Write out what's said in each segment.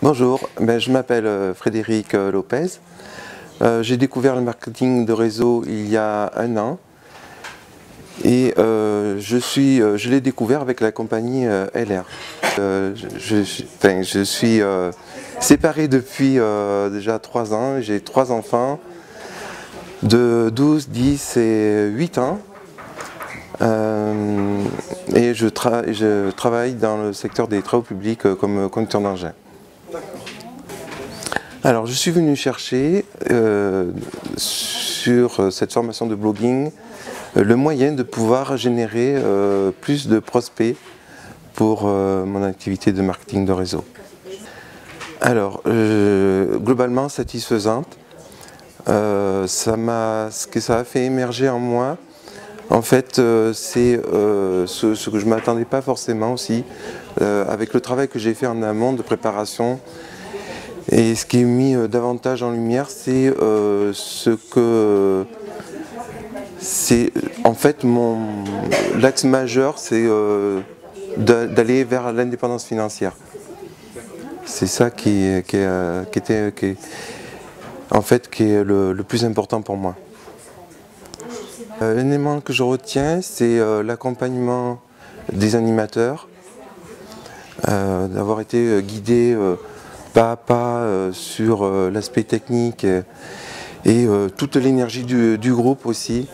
Bonjour, je m'appelle Frédéric Lopez. J'ai découvert le marketing de réseau il y a 1 an et je l'ai découvert avec la compagnie LR. Je suis séparé depuis déjà 3 ans, j'ai 3 enfants de 12, 10 et 8 ans. Et je travaille dans le secteur des travaux publics comme conducteur d'engin. Alors je suis venu chercher sur cette formation de blogging le moyen de pouvoir générer plus de prospects pour mon activité de marketing de réseau. Alors globalement satisfaisante. Ce que ça a fait émerger en moi, en fait, c'est ce que je ne m'attendais pas forcément aussi, avec le travail que j'ai fait en amont de préparation. Et ce qui est mis davantage en lumière, c'est en fait l'axe majeur, c'est d'aller vers l'indépendance financière. C'est ça qui est le plus important pour moi. L'élément que je retiens, c'est l'accompagnement des animateurs, d'avoir été guidé pas à pas sur l'aspect technique et toute l'énergie du groupe aussi.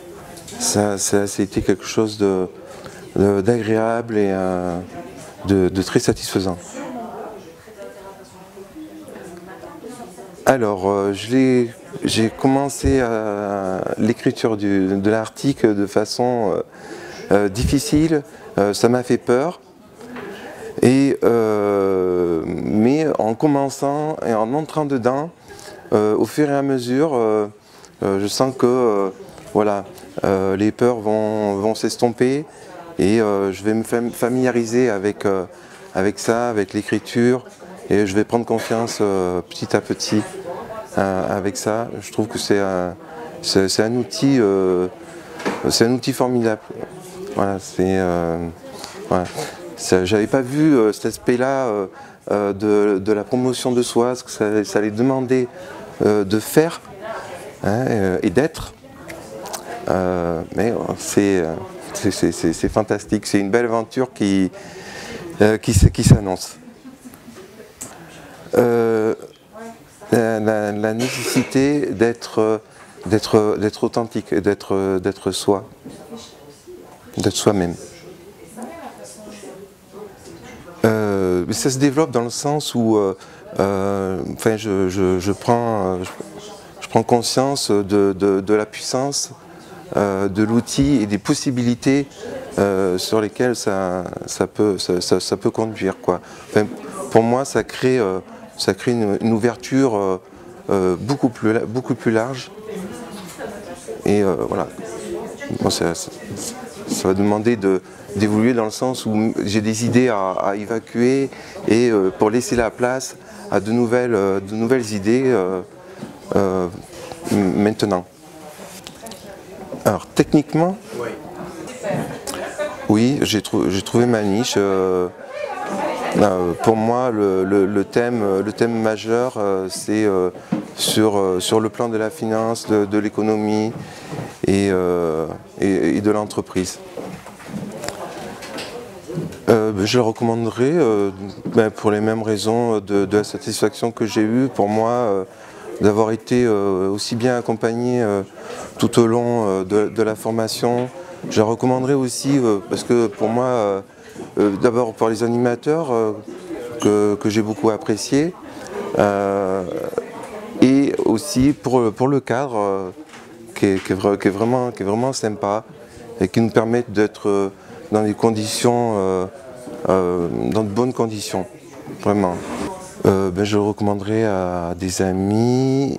C'était quelque chose d'agréable et de très satisfaisant. Alors, j'ai commencé l'écriture de l'article de façon difficile, ça m'a fait peur. Mais en commençant et en entrant dedans, au fur et à mesure, je sens que les peurs vont s'estomper et je vais me familiariser avec ça, avec l'écriture, et je vais prendre confiance petit à petit avec ça. Je trouve que c'est un outil formidable. Voilà, voilà. J'avais pas vu cet aspect-là de la promotion de soi, ce que ça allait demander de faire et d'être. Mais c'est fantastique, c'est une belle aventure qui s'annonce. La nécessité d'être authentique, d'être soi, d'être soi-même. Mais ça se développe dans le sens où je prends conscience de la puissance de l'outil et des possibilités sur lesquelles ça peut conduire, quoi. Enfin, pour moi, ça crée une ouverture beaucoup plus large. Et voilà. Bon, ça va demander d'évoluer dans le sens où j'ai des idées à évacuer et pour laisser la place à de nouvelles idées maintenant. Alors techniquement, oui, j'ai trouvé ma niche. Pour moi, le thème majeur, c'est sur le plan de la finance, de l'économie et de l'entreprise. Je le recommanderais pour les mêmes raisons de la satisfaction que j'ai eue pour moi d'avoir été aussi bien accompagné tout au long de la formation. Je la recommanderais aussi parce que pour moi, d'abord pour les animateurs que j'ai beaucoup apprécié et aussi pour le cadre qui est vraiment sympa et qui nous permet d'être dans des conditions, dans de bonnes conditions, vraiment. Je le recommanderais à des amis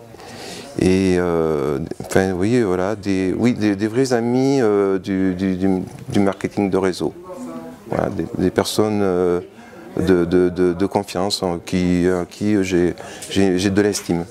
et oui, voilà, des vrais amis du marketing de réseau. Voilà, des personnes de confiance en qui j'ai de l'estime.